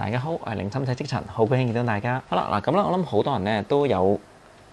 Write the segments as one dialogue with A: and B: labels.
A: 大家好，我係零心仔職塵，好高興見到大家。好啦，嗱咁啦，我諗好多人咧都有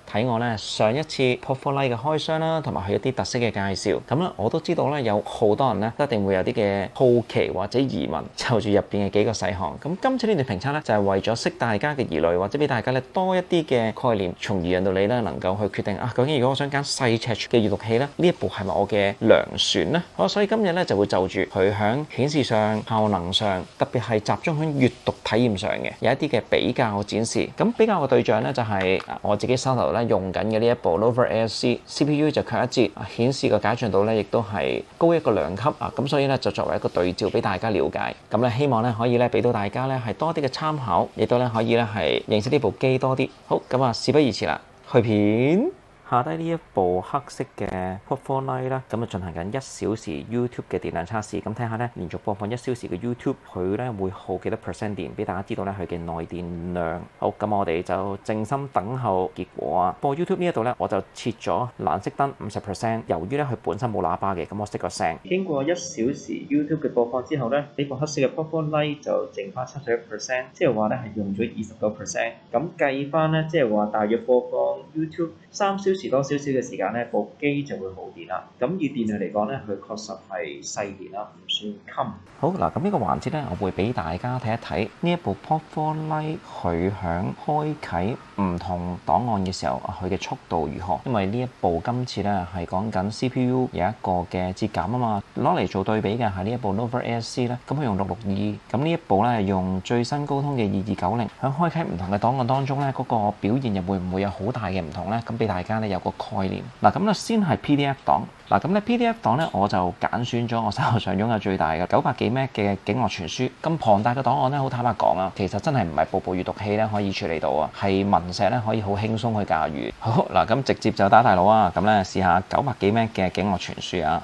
A: 睇我咧上一次 Port4Lite 嘅開箱啦，同埋佢一啲特色嘅介紹。咁咧我都知道咧有好多人咧一定會有啲嘅好奇或者疑問，就住入邊嘅幾個細項。咁今次呢段評測咧就係為咗釋大家嘅疑慮，或者俾大家咧多一啲嘅概念，從而讓到你咧能夠去決定啊，究竟如果我想揀細尺寸嘅閱讀器咧，呢一部係咪我嘅良選呢？好，所以今日咧就會就住佢響顯示上、效能上，特別係集中喺閱讀體驗上嘅有一啲嘅比較展示。咁比較嘅對象咧就係我自己手頭咧用緊嘅呢一部 Lenovo ASC CPU 就強一截，顯示個解像度咧亦都係高一個兩級啊，咁所以咧就作為一個對照俾大家了解。咁咧希望咧可以咧俾到大家咧係多啲嘅參考，亦都咧可以咧係認識呢部機多啲。好，咁啊事不宜遲啦，去片。下低呢一部黑色嘅 Port4Lite 啦，咁啊進行緊1小時 YouTube 嘅電量測試，咁睇下咧連續播放1小時嘅 YouTube，佢咧會耗幾多 percent 電，俾大家知道咧佢嘅內電量。好，咁我哋就靜心等候結果啊。播 YouTube 呢一度咧，我就設咗藍色燈50%，由於咧佢本身冇喇叭嘅，咁我熄個聲。經過1小時 YouTube 嘅播放之後咧，呢部黑色嘅 Port4Lite 就剩翻71%，即係話咧係用咗29%。咁計翻咧，即係話大約播放 YouTube 3小時多少少嘅時間咧，部機就會冇電啦。咁以電量嚟講咧，佢確實係細電啦，唔算襟。好嗱，咁呢個環節咧，我會俾大家睇一睇呢一部 Port4Lite 佢響開啓唔同檔案嘅時候，佢嘅速度如何？因為呢一部今次咧係講緊 CPU 有一個嘅節減啊嘛，攞嚟做對比嘅係呢一部 Lenovo ASC 咧，咁佢用662，咁呢一部咧用最新高通嘅2290，響開啓唔同嘅檔案當中咧，嗰個表現又會唔會有好大嘅唔同咧？咁俾大家咧有個概念。嗱，咁咧先係 PDF 檔。嗱，咁咧 PDF 檔咧我就揀選咗我手頭上擁有最大嘅900幾 MB 嘅景樂傳輸。咁龐大嘅檔案咧，好坦白講啊，其實真係唔係部部閱讀器咧可以處理到啊，係文石咧可以好輕鬆去駕馭。好嗱，咁直接就打大佬啊，咁咧試下900幾 MB 嘅景樂傳輸啊。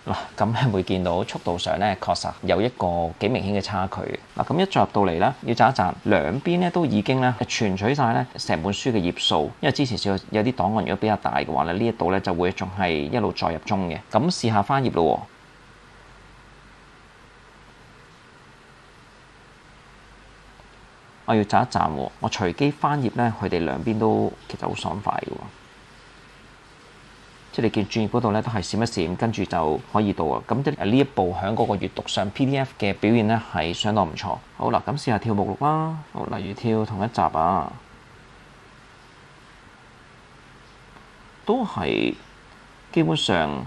A: 嗱，咁咧會見到速度上咧確實有一個幾明顯嘅差距。嗱，咁一進入到嚟咧，要讚一讚兩邊咧都已經咧存取晒咧成本書嘅頁數，因為之前有啲檔案如果比較大嘅話咧，呢一度咧就會仲係一路載入中嘅。咁試下翻頁咯。我要讚一讚喎，我隨機翻頁咧，佢哋兩邊都其實好爽快嘅喎。即係你見轉頁嗰度咧，都係閃一閃，跟住就可以到啊。咁即係呢一部喺嗰個閱讀上 PDF 嘅表現咧係相當唔錯。好啦，咁試下跳目錄啦。好，例如跳同一集啊，都係基本上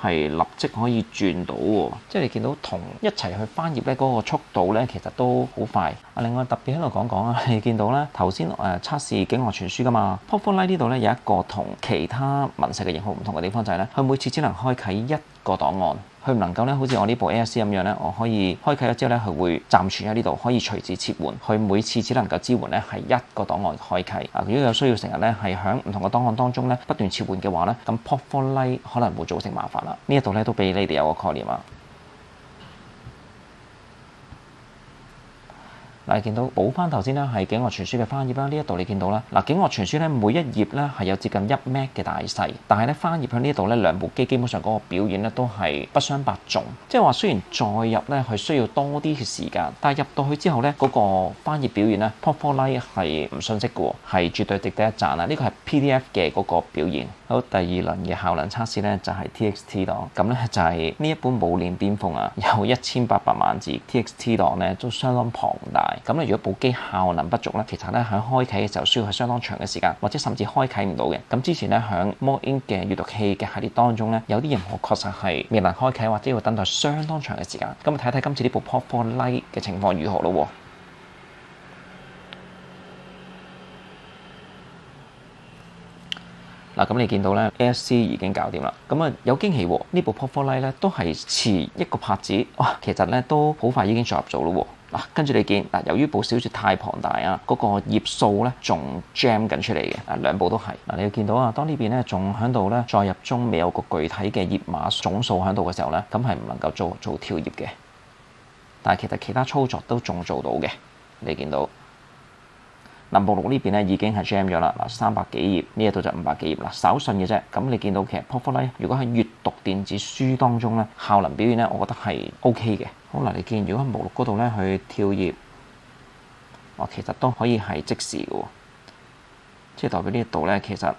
A: 係立即可以轉到喎。即係你見到同一齊去翻頁咧，嗰個速度咧其實都好快。另外特別喺度講講啊，你見到咧頭先測試景樂傳輸噶嘛 Port4Lite 呢度咧有一個同其他文石嘅型號唔同嘅地方就係咧，佢每次只能開啓一個檔案，佢唔能夠咧好似我呢部 ASC 咁樣咧，我可以開啓咗之後咧，佢會暫存喺呢度，可以隨時切換。佢每次只能夠支援咧係一個檔案開啓。如果有需要成日咧係喺唔同嘅檔案當中咧不斷切換嘅話咧，咁 Port4Lite 可能會造成麻煩啦。呢一度咧都俾你哋有個概念啊。嗱，見到補翻頭先咧係景樂傳輸嘅翻頁啦，呢一度你見到啦。嗱，景樂傳輸咧每一頁咧係有接近1 MB 嘅大細，但係咧翻頁喺呢度咧兩部機基本上嗰個表現咧都係不相伯仲。即係話雖然再入咧係需要多啲嘅時間，但係入到去之後咧嗰個翻頁表現咧 Port4Lite 係唔遜色嘅喎，係絕對值得一讚啊！呢個係 PDF 嘅嗰個表現。好，第二輪嘅效能測試咧就係 TXT 檔，咁咧就係呢一本冇鏈邊鋒啊，有1800萬字 TXT 檔咧都相當龐大。咁咧如果部機效能不足咧，其實咧喺開啓嘅時候需要係相當長嘅時間，或者甚至開啓唔到嘅。咁之前咧喺 More-Ink 嘅閱讀器嘅系列當中咧，有啲型號確實係未能開啓或者要等待相當長嘅時間。咁睇睇今次呢部 Port4Lite 嘅情況如何咯。嗱，咁你見到咧 ASC 已經搞掂啦。咁啊有驚喜喎，呢部 Port4Lite 咧都係遲一個拍子，哇！其實咧都好快已經進入咗咯。嗱，跟住你見嗱，由於部小説太龐大啊，嗰個頁數咧仲 jam 緊出嚟嘅，兩部都係嗱，你要見到啊，當呢邊咧仲喺度咧載入中，未有個具體嘅頁碼總數喺度嘅時候咧，咁係唔能夠做跳頁嘅。但係其實其他操作都仲做到嘅，你見到。嗱，目錄呢邊咧已經係 jam 咗啦，嗱300幾頁，呢一度就500幾頁啦，稍遜嘅啫。咁你見到其實 Pop4Life 如果喺閱讀電子書當中咧，效能表現咧，我覺得係 OK 嘅。好嗱，你見如果喺目錄嗰度咧去跳頁，其實都可以係即時嘅喎，即係代表呢一度咧其實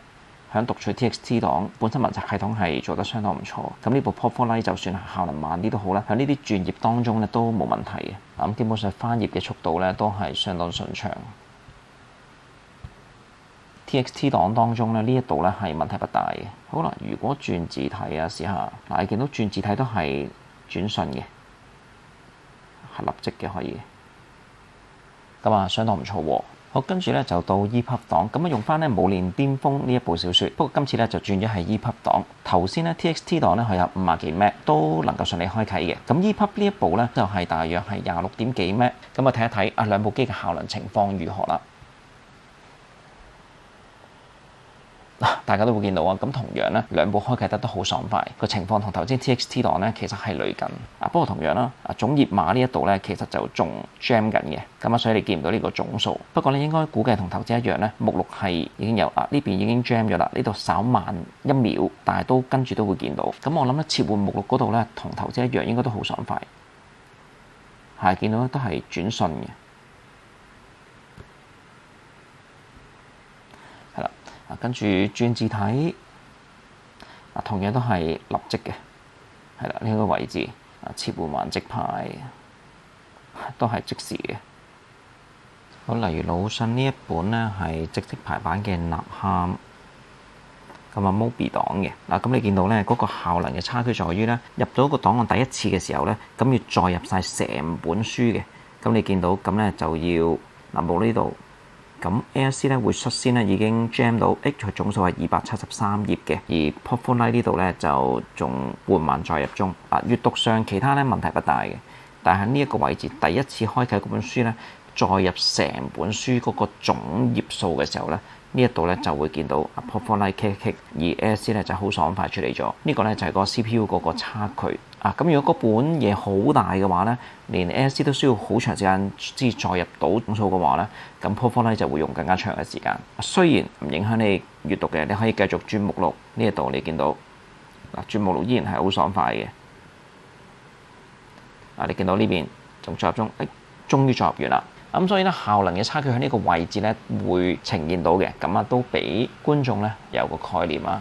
A: 響讀取 TXT 檔本身文字系統係做得相當唔錯。咁呢部 Pop4Life 就算係效能慢啲都好啦，喺呢啲轉頁當中咧都冇問題嘅。咁基本上翻頁嘅速度咧都係相當順暢。TXT 檔當中咧呢一度咧係問題不大嘅。好啦，如果轉字體啊，試下嗱，你見到轉字體都係轉順嘅，係立即嘅可以。咁啊，相當唔錯喎。好，跟住咧就到 EPUB 檔，咁啊用翻咧《武林巔峰》呢一部小説，不過今次咧就轉咗係 EPUB 檔。頭先咧 TXT 檔咧佢有50幾 M 都能夠順利開啟嘅，咁 EPUB 呢一部咧就係大約係26點幾 M，咁啊睇一睇啊兩部機嘅效能情況如何啦。大家都會見到啊，咁同樣咧兩部開啟得都好爽快，個情況同頭先 TXT 檔咧其實係類近啊。不過同樣啦，總頁碼呢一度咧其實就仲 jam 緊嘅，咁啊所以你見唔到呢個總數。不過咧應該估計同頭先一樣咧，目錄係已經有呢邊已經 jam 咗啦，呢度稍慢1秒，但係都跟住都會見到。咁我諗咧切換目錄嗰度咧同頭先一樣，應該都好爽快，係見到都係轉順嘅。跟住轉字體，同樣都係立即嘅，係啦，呢個位置切換橫直排都係即時嘅。好，例如魯迅呢一本咧係直式排版嘅吶喊，咁啊 Mobi 檔嘅嗱，咁你見到咧嗰個效能嘅差距在於咧入到個檔案第一次嘅時候咧，咁要再入晒成本書嘅，咁你見到咁咧就要冇呢度。咁 ASC 咧會率先咧已經 jam 到，佢總數係273頁嘅，而 Pop4Life 呢度咧就仲緩慢再入中。閱讀上其他咧問題不大嘅，但係喺呢一個位置第一次開啟嗰本書咧，再入成本書嗰個總頁數嘅時候咧，呢一度咧就會見到 Pop4Life kick，而 ASC 咧就好爽快處理咗。呢個咧就係個 CPU 嗰個差距。咁如果嗰本嘢好大嘅話咧，連 ASC 都需要好長時間先再入到總數嘅話咧，咁 Pop4Life就會用更加長嘅時間。雖然唔影響你閱讀嘅，你可以繼續轉目錄呢一度，你見到轉目錄依然係好爽快嘅。你見到呢邊仲再入中，終於再入完啦。咁所以咧效能嘅差距喺呢個位置咧會呈現到嘅，咁都俾觀眾咧有個概念啊。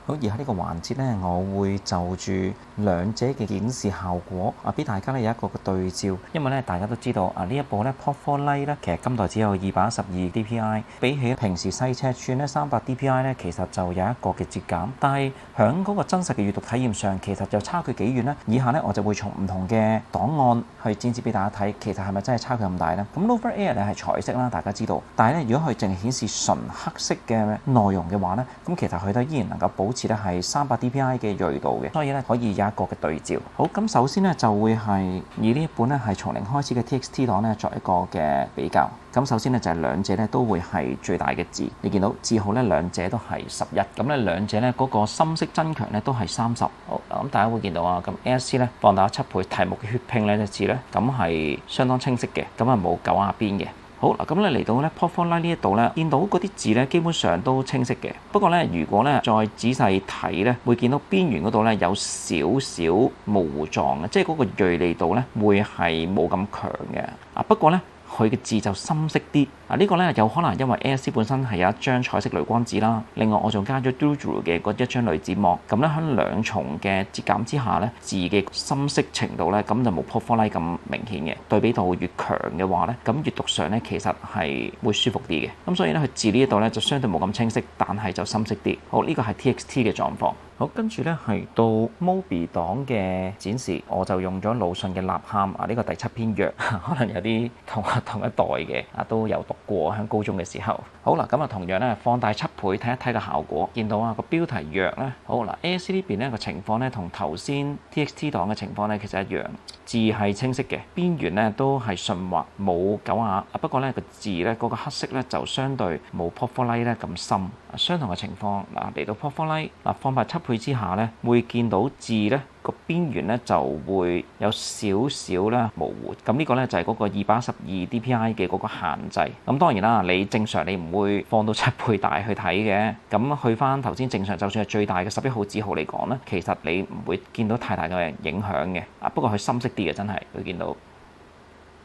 A: 好，而喺呢個環節咧，我會就住兩者嘅顯示效果俾大家咧有一個嘅對照。因為咧大家都知道呢一部咧 Pop4Life 咧，其實今代只有212 DPI， 比起平時細尺寸咧300 DPI 咧，其實就有一個嘅折減。但係響嗰個真實嘅閱讀體驗上，其實就差距幾遠呢？以下咧我就會從唔同嘅檔案去展示俾大家睇，其實係咪真係差距咁大呢？咁 Nova Air 咧係彩色啦，大家知道。但係咧如果佢淨係顯示純黑色嘅內容嘅話咧，咁其實佢都依然能夠保持咧係300 DPI 嘅鋭度嘅，所以咧可以有一個嘅對照。好，咁首先咧就會係以呢一本咧係從零開始嘅 TXT 檔咧作一個嘅比較。咁首先咧就係兩者咧都會係最大嘅字，你見到字號咧兩者都係11，咁咧兩者咧嗰個深色增強咧都係30。好，咁大家會見到啊，咁 ASC 咧放大7倍，題目嘅血拼呢隻字咧，咁係相當清晰嘅，咁啊冇狗牙邊嘅。好嗱，咁咧嚟到咧 Pop4Life 呢一度咧，見到嗰啲字咧基本上都清晰嘅。不過咧，如果咧再仔細睇咧，會見到邊緣嗰度咧有少少模糊狀嘅，即係嗰個鋭利度咧會係冇咁強嘅。不過咧，佢嘅字就深色啲。呢個咧有可能因為 ASC 本身係有一張彩色濾光紙啦，另外我仲加咗 Doodle 嘅嗰一張濾紙膜，咁咧喺兩重嘅折減之下咧，字嘅深色程度咧咁就冇 Pop4Life 咁明顯嘅。對比度越強嘅話咧，咁閱讀上咧其實係會舒服啲嘅。咁所以咧佢字呢一度咧就相對冇咁清晰，但係就深色啲。好，呢個係 TXT 嘅狀況。好，跟住咧係到 Mobi 檔嘅展示，我就用咗魯迅嘅《吶喊》呢個第7篇約，可能有啲同一代嘅都有讀過喺高中嘅時候。好啦，咁同樣咧放大7倍睇一睇個效果，見到個標題約咧，好嗱 ASC 呢邊咧個情況咧同頭先 TXT 檔嘅情況咧其實一樣，字係清晰嘅，邊緣咧都係順滑冇狗牙，不過咧個字咧嗰個黑色咧就相對冇 Pop4Life 咧咁深。相同嘅情況嚟到 Pop4Life 放大7倍之下咧，會見到字咧個邊緣咧就會有少少咧模糊。咁呢個咧就係嗰個212 DPI 嘅嗰個限制。咁當然啦，你正常你唔會放到7倍大去睇嘅。咁去翻頭先正常，就算係最大嘅11號字號嚟講咧，其實你唔會見到太大嘅影響嘅。不過佢深色啲嘅真係會見到。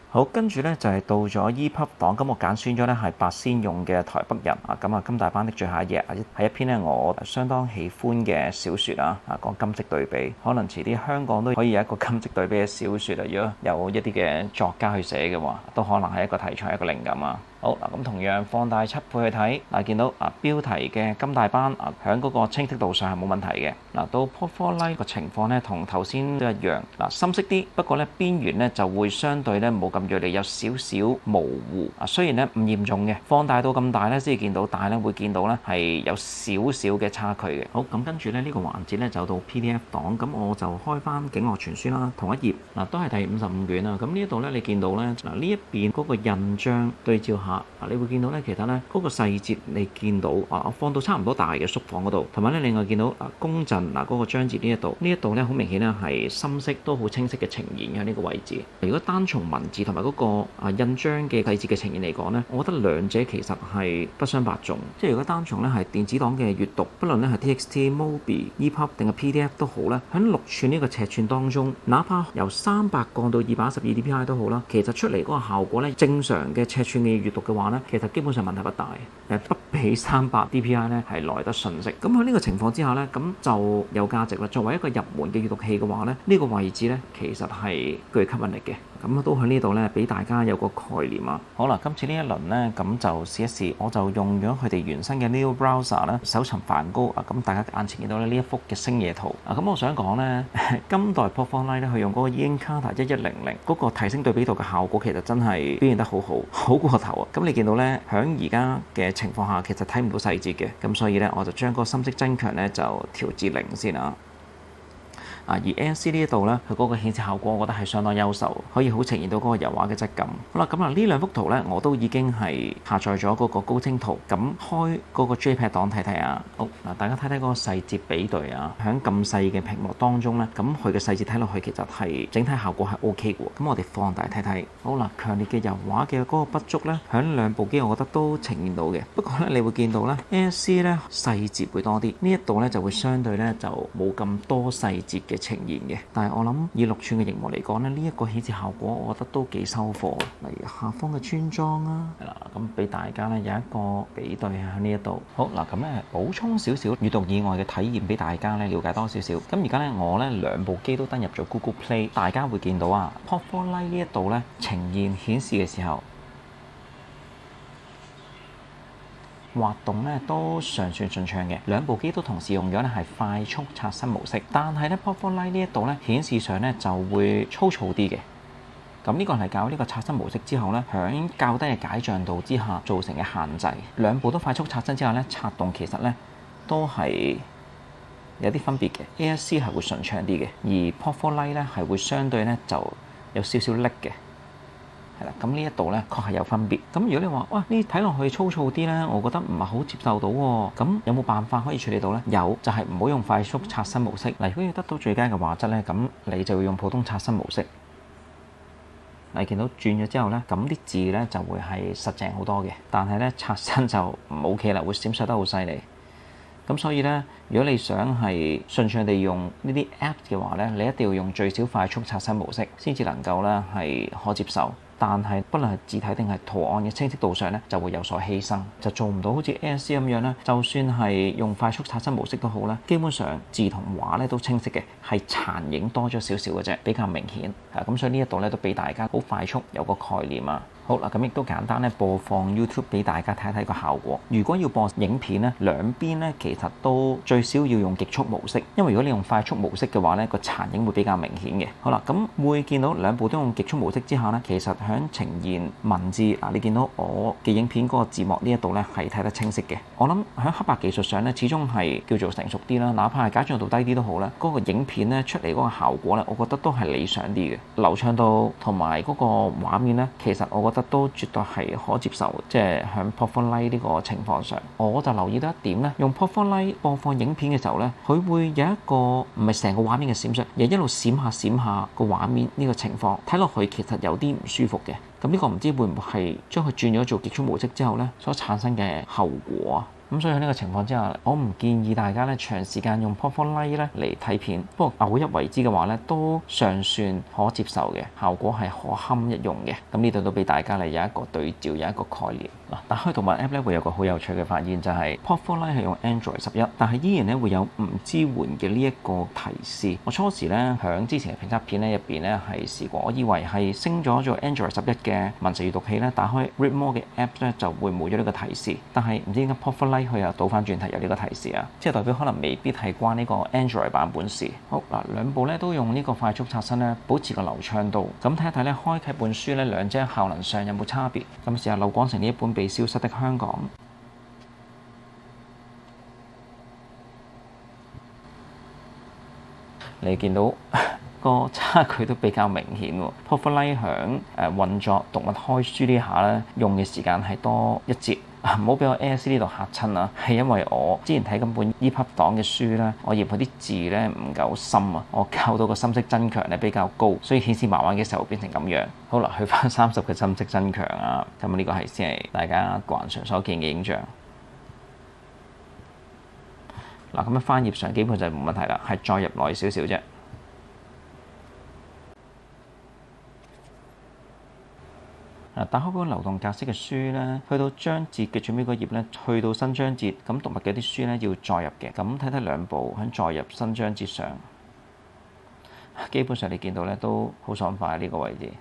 A: 好，跟住咧就係到咗 EPUB 檔，咁我揀選咗咧係白先勇嘅台北人咁啊，金大班的最後一夜係一篇咧我相當喜歡嘅小説講金色對比，可能遲啲香港都可以有一個金色對比嘅小説如果有一啲嘅作家去寫嘅話，都可能係一個題材，一個靈感啊。好嗱，咁同樣放大7倍去睇嗱，見到標題嘅金大班喺嗰個清晰度上係冇問題嘅。嗱，到 Pop4 Lite 個情況咧，同頭先都一樣深色啲，不過咧邊緣咧就會相對咧冇咁鋭利，有少少模糊雖然咧唔嚴重嘅，放大到咁大咧先至見到，但係咧會見到咧係有少少嘅差距嘅。好，咁跟住咧呢個環節咧就到 PDF 檔，咁我就開翻《境外傳書》啦，同一頁都係第55卷啊。咁呢一度咧你見到咧呢一邊嗰個印章對照下。你會見到咧，其實咧嗰個細節你見到我放到差唔多大嘅縮放嗰度，同埋咧另外見到公陣嗰個章節呢一度咧好明顯咧係深色都好清晰嘅呈現喺呢個位置。如果單從文字同埋嗰個印章嘅細節嘅呈現嚟講咧，我覺得兩者其實係不相伯仲。即係如果單從咧係電子檔嘅閱讀，不論咧係 TXT、MOBI、EPUB 定係 PDF 都好咧，喺6寸呢個尺寸當中，哪怕由300降到212 DPI 都好啦，其實出嚟嗰個效果咧，正常嘅尺寸嘅閱讀嘅話咧，其實基本上問題不大，不比300 DPI 咧係來得順適。咁喺呢個情況之下咧，咁就有價值啦。作為一個入門嘅閱讀器嘅話咧，呢個位置咧其實係具吸引力嘅。咁都喺呢度咧，俾大家有個概念啊。好啦，今次呢一輪咧，咁就試一試，我就用咗佢哋原生嘅 Neo Browser 咧，搜尋梵高咁大家眼前見到咧呢一幅嘅星夜圖咁我想講咧，今代 Pop4 Lite 咧，佢用嗰個 Encarta 1100嗰個提升對比度嘅效果，其實真係表現得好好，好過頭啊！咁你見到咧，響而家嘅情況下，其實睇唔到細節嘅，咁所以咧，我就將嗰個深色增強咧就調至0先啊。而 ANC 呢一度咧，佢嗰個顯示效果，我覺得係相當優秀，可以好呈現到嗰個油畫嘅質感。好啦，咁呢兩幅圖咧，我都已經係下載咗嗰個高清圖，咁開嗰個 JPEG 檔睇睇啊。好嗱，大家睇睇嗰個細節比對啊，喺咁細嘅屏幕當中咧，咁佢嘅細節睇落去其實係整體效果係 OK 嘅。咁我哋放大睇睇。好啦，強烈嘅油畫嘅嗰個不足咧，喺兩部機我覺得都呈現到嘅。不過咧，你會見到咧 ANC 咧細節會多啲，呢一度咧就會相對咧就冇咁多細節嘅呈現嘅，但係我諗以6寸嘅螢幕嚟講咧，呢一個顯示效果，我覺得都幾收貨。例如下方嘅村莊啦，係啦，咁俾大家咧有一個比對喺呢一度。好嗱，咁咧補充少少閱讀以外嘅體驗俾大家咧了解多少少。咁而家咧我咧兩部機都登入咗 Google Play，大家會見到Pop4 Lite 呢一度咧呈現顯示嘅時候，滑動咧都尚算順暢嘅，兩部機都同時用咗咧係快速刷新模式，但係咧 Pop4 Lite 呢一度咧顯示上咧就會粗糙啲嘅。咁呢個係較呢個刷新模式之後咧，響較低嘅解像度之下造成嘅限制。兩部都快速刷新之後咧，刷動其實咧都係有啲分別嘅。ASC 係會順暢啲嘅，而 Pop4 Lite 咧係會相對咧就有少少叻嘅。係啦，咁呢一度咧確係有分別。咁如果你話哇呢睇落去粗糙啲咧，我覺得唔係好接受到喎。咁有冇辦法可以處理到咧？有，就係唔好用快速刷新模式。嗱，如果要得到最佳嘅畫質咧，咁你就要用普通刷新模式。你見到轉咗之後咧，咁啲字咧就會係實淨好多嘅，但係咧刷新就唔 OK 啦，會閃爍得好犀利。咁所以咧，如果你想係順暢地用呢啲 App 嘅話咧，你一定要用最少快速刷新模式，先至能夠咧係可接受。但係不論係字體定係圖案嘅清晰度上咧，就會有所犧牲，就做唔到好似 ANC 咁樣咧。就算係用快速刷新模式都好啦，基本上字同畫咧都清晰嘅，係殘影多咗少少嘅啫，比較明顯。咁所以呢一度咧都俾大家好快速有個概念啊。好啦，咁亦都簡單咧播放 YouTube 俾大家睇睇個效果。如果要播影片咧，兩邊咧其實都最少要用極速模式，因為如果你用快速模式嘅話咧，個殘影會比較明顯嘅。好啦，咁會見到兩部都用極速模式之下咧，其實響呈現文字你見到我嘅影片嗰個字幕呢一度咧係睇得清晰嘅。我諗喺黑白技術上咧，始終係叫做成熟啲啦，哪怕係解像度低啲都好啦，嗰個影片咧出嚟嗰個效果咧，我覺得都係理想啲嘅。流暢度同埋嗰個畫面咧，其實我覺得得都絕對係可接受，即係喺 Pop4Lite 呢個情況上，我就留意到一點咧，用 Pop4Lite 播放影片嘅時候咧，佢會有一個唔係成個畫面嘅閃爍，而一路閃下個畫面呢個情況，睇落去其實有啲唔舒服嘅。咁呢個唔知會唔會係將佢轉咗做極速模式之後咧所產生嘅後果啊？咁所以喺呢個情況之下，我唔建議大家咧長時間用 Pop4Lite 咧嚟睇片。不過偶一為之嘅話咧，都尚算可接受嘅，效果係可堪一用嘅。咁呢度都俾大家嚟有一個對照，有一個概念。嗱，打開動物 App 咧會有個好有趣嘅發現，就係 Pop4Lite 係用 Android 11，但係依然咧會有唔支援嘅呢一個提示。我初時咧響之前嘅評測片咧入邊咧係試過，我以為係升咗做 Android 11嘅文字閱讀器咧，打開 Readmoo 嘅 App 咧就會冇咗呢個提示。但係唔知點解 Pop4Lite佢又倒翻轉頭有呢個提示啊，即係代表可能未必係關呢個 Android 版本事。好嗱，兩部咧都用呢個快速刷新咧，保持個流暢度。咁睇一睇咧，開啟本書咧，兩者效能上有冇差別？咁試下劉廣成呢一本被消失的香港，你見到個差距都比較明顯喎。Pop4Lite 響運作讀物開書呢下咧，用嘅時間係多一節。唔好俾我 ASC 呢度嚇親啊！係因為我之前睇緊本 EPUB 檔嘅書咧，我嫌佢啲字咧唔夠深啊，我校到個深色增強咧比較高，所以顯示慢慢嘅時候變成咁樣。好啦，去翻30嘅深色增強啊！咁呢個係先係大家慣常所見嘅影像。嗱，咁樣翻頁上基本就冇問題啦，係再入內少少啫。打開嗰個流動格式嘅書咧，去到章節嘅最尾嗰頁咧，去到新章節，咁讀物嘅啲書咧要再入嘅。咁睇睇兩部喺再入新章節上，基本上你見到咧都好爽快呢個位置。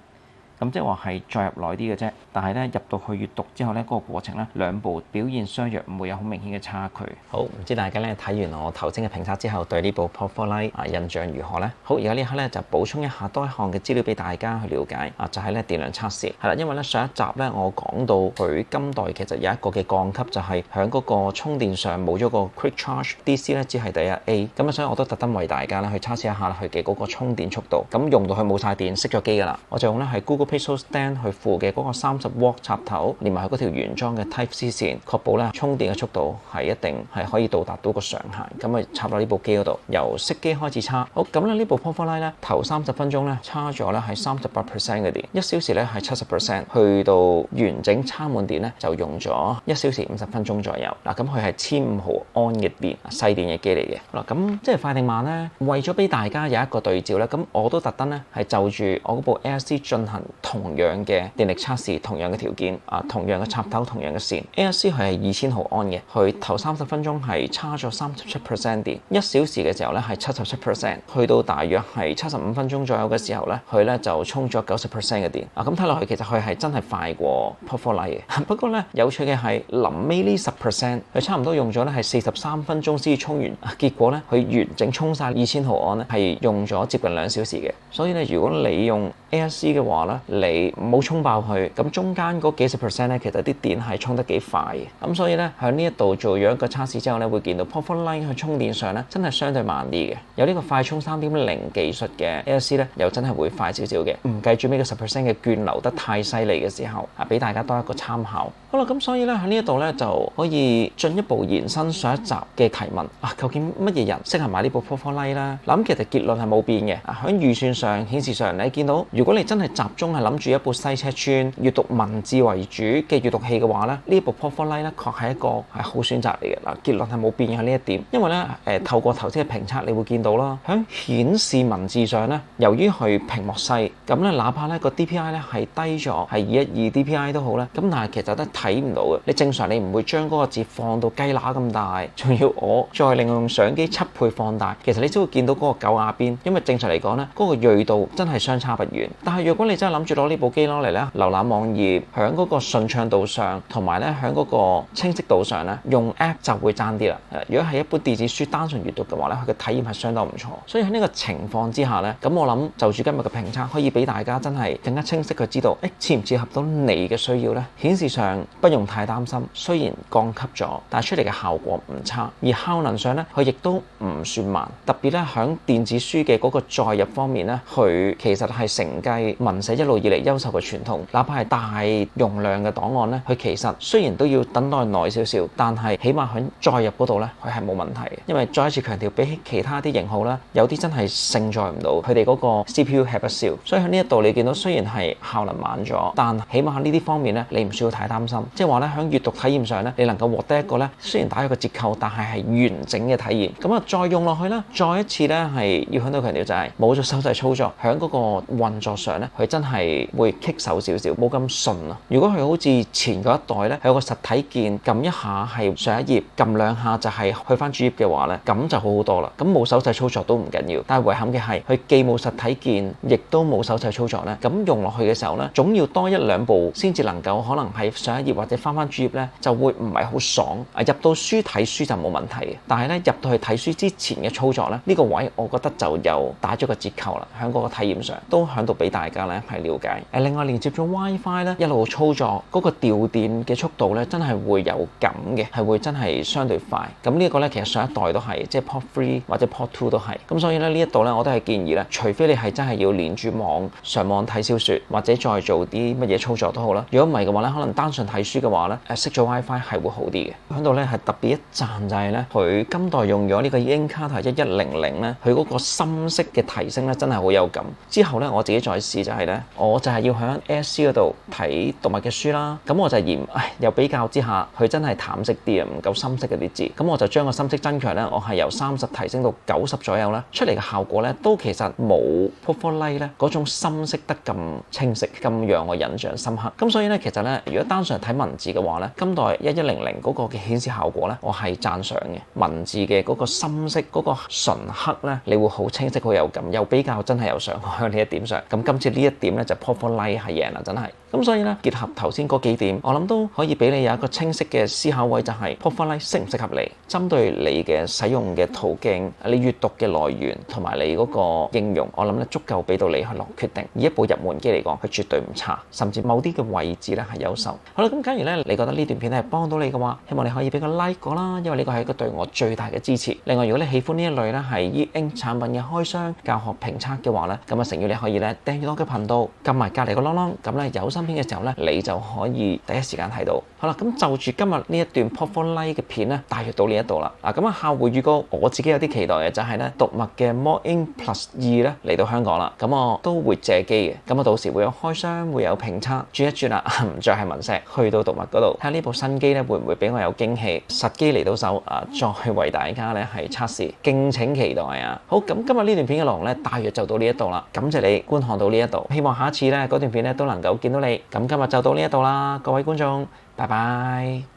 A: 咁即係話係再入耐啲嘅啫，但係咧入到去閱讀之後咧，嗰個過程咧兩部表現相若，唔會有好明顯嘅差距。好，唔知大家咧睇完我頭先嘅評測之後，對呢部 Pop4Lite 印象如何呢？好，而家呢刻咧就補充一下多一項嘅資料俾大家去了解就係咧電量測試係啦，因為咧上一集咧我講到佢今代其實有一個嘅降級，就係喺嗰個充電上冇咗個 Quick Charge DC 咧，只係第一 A 咁啊，所以我都特登為大家咧去測試一下佢嘅嗰個充電速度。咁用到佢冇晒電熄咗機㗎啦，我就用咧係 Google Pixel Stand 去附嘅嗰個30W 插頭，連埋佢嗰條原裝嘅 Type C 線，確保咧充電嘅速度係一定係可以到達到個上限。咁啊插落呢部機嗰度，由熄機開始叉。好，咁咧呢部 Pop4Lite 咧頭30分鐘咧叉咗咧係38% 嘅電，1小時咧係70%，去到完整叉滿電咧就用咗1小時50分鐘左右。嗱，咁佢係1500毫安嘅電，細電嘅機嚟嘅。好啦，咁即係快定慢咧？為咗俾大家有一個對照咧，咁我都特登咧係就住我嗰部 ASC 進行同樣嘅電力測試，同樣嘅條件同樣嘅插頭，同樣嘅線。ASC 佢係2000毫安嘅，佢頭30分鐘係叉咗37% 電，1小時嘅時候咧係77%，去到大約係75分鐘左右嘅時候咧，佢咧就充咗90% 嘅電。咁睇落去其實佢係真係快過 Pop4Lite 嘅。不過咧有趣嘅係臨尾呢10%，佢差唔多用咗咧係43分鐘先至充完，結果咧佢完整充晒2000毫安咧係用咗接近2小時嘅。所以咧如果你用 ASC 嘅話咧，你冇充爆佢，咁中間嗰幾10%咧，其實啲電係充得幾快嘅。咁所以咧喺呢一度做咗一個測試之後咧，會見到 Pop4Lite 去充電上咧真係相對慢啲嘅。有呢個快充3.0技術嘅 ASC 咧，又真係會快少少嘅。唔計最尾嘅10% 嘅券流得太犀利嘅時候，俾大家多一個參考。好啦，咁所以咧喺呢一度咧就可以進一步延伸上一集嘅提問究竟乜嘢人適合買呢部 Pop4Lite 咧？咁其實結論係冇變嘅。喺預算上顯示上，你見到如果你真係集中係諗住一部細尺寸閱讀文字為主嘅閱讀器嘅話咧，呢部 Pop4Lite 咧確係一個係好選擇嚟嘅。結論係冇變嘅呢一點，因為咧透過頭先嘅評測，你會見到啦，喺顯示文字上咧，由於佢屏幕細，咁咧哪怕咧個 DPI 咧係低咗，係212 DPI 都好咧，咁但係其實都睇唔到嘅。你正常你唔會將嗰個字放到雞乸咁大，仲要我再另外用相機7倍放大，其實你只會見到嗰個狗牙邊，因為正常嚟講咧，嗰個鋭度真係相差不遠。但係如果你真係諗住攞呢部機攞嚟咧，瀏覽網頁喺嗰個順暢度上，同埋咧喺嗰個清晰度上咧，用 App 就會爭啲啦。如果係一本電子書單純閱讀嘅話咧，佢嘅體驗係相當唔錯。所以喺呢個情況之下咧，咁我諗就住今日嘅評測，可以俾大家真係更加清晰去知道，切唔切合到你嘅需要咧？顯示上不用太擔心，雖然降級咗，但係出嚟嘅效果唔差，而效能上咧，佢亦都唔算慢。特別咧喺電子書嘅嗰個載入方面咧，佢其實係成承繼文社一路以嚟優秀嘅傳統，哪怕係大容量嘅檔案咧，佢其實雖然都要等待耐少少，但係起碼喺載入嗰度咧，佢係冇問題嘅。因為再一次強調，比起其他啲型號咧，有啲真係勝在唔到佢哋嗰個 CPU 吃不消，所以喺呢一度你見到雖然係效能慢咗，但起碼喺呢啲方面咧，你唔需要太擔心。即係話咧，喺閱讀體驗上咧，你能夠獲得一個咧，雖然打咗個折扣，但係完整嘅體驗。咁啊，再用落去啦，再一次咧係要喺度強調就係冇咗手掣操作，喺嗰個運作上咧，佢真係會棘手少少，冇咁順啊。如果佢好似前嗰一代咧，係有個實體鍵，撳一下係上一頁，撳兩下就係去翻主頁嘅話咧，咁就好好多啦。咁冇手掣操作都唔緊要，但係遺憾嘅係佢既冇實體鍵，亦都冇手掣操作咧。咁用落去嘅時候咧，總要多一兩步先至能夠可能係上一頁或者翻主頁咧，就會唔係好爽啊。入到書睇書就冇問題嘅，但係咧入到去睇書之前嘅操作咧，呢個位我覺得就又打咗個折扣啦。喺嗰個體驗上都喺度俾大家咧係了解。另外連接咗 WiFi 咧，一路操作嗰個調電嘅速度咧，真係會有感嘅，係會真係相對快。咁呢一個咧其實上一代都係，即係 Port 3或者 Port 2都係。咁所以咧呢一度咧我都係建議咧，除非你係真係要連住網上網睇小説，或者再做啲乜嘢操作都好啦。如果唔係嘅話咧，可能單純睇書嘅話咧，熄咗 WiFi 係會好啲嘅。喺度咧係特別一讚就係咧，佢今代用咗呢個 Encarta 1100咧，佢嗰個深色嘅提升咧真係好有感。之後咧我自己再試就係咧，我就係要喺 ASC 嗰度睇讀物嘅書啦。咁我就嫌又比較之下，佢真係淡色啲啊，唔夠深色嗰啲字。咁我就將個深色增強咧，我係由30提升到90左右啦。出嚟嘅效果咧，都其實冇 Port4 Lite 咧嗰種深色得咁清晰，咁讓我印象深刻。咁所以咧，其實咧，如果單純睇文字嘅話咧，今代1100嗰個嘅顯示效果咧，我係讚賞嘅。文字嘅嗰個深色嗰個純黑咧，你會好清晰，好有感，又比較真係有上喺呢一點上。咁今次呢一點咧就 Port4 Lite 係贏啦，真係。咁所以咧，結合頭先嗰幾點，我諗都可以俾你有一個清晰嘅思考位，就係 Port4 Lite 適唔適合你，針對你嘅使用嘅途徑、你閱讀嘅來源同埋你嗰個應用，我諗咧足夠俾到你去落決定。以一部入門機嚟講，佢絕對唔差，甚至某啲嘅位置咧係優秀。好啦，咁假如咧你覺得呢段片咧係幫到你嘅話，希望你可以俾個 like 我啦，因為呢個係一個對我最大嘅支持。另外，如果你喜歡呢一類咧係 E Ink 產品嘅開箱、教學、評測嘅話咧，咁啊誠意你可以咧訂閱我嘅頻道，撳埋隔離個啷啷，咁咧有新片嘅時候咧，你就可以第一時間睇到。好啦，咁就住今日呢一段 Port4 Lite 嘅片咧，大約到呢一度啦。咁啊，客戶預告我自己有啲期待嘅就係咧，讀物嘅 More Ink Plus 2咧嚟到香港啦。咁我都會借機嘅，咁啊到時會有開箱，會有評測，轉一轉啦，唔再係文石，去到讀物嗰度睇下呢部新機咧會唔會俾我有驚喜，實機嚟到手再為大家咧係測試，敬請期待啊！好，咁今日呢段片嘅內容咧，大約就到呢一度啦。感謝你觀看到呢一度，希望下一次咧嗰段片咧都能夠見到你。咁今日就到呢一度啦，各位觀眾，拜拜。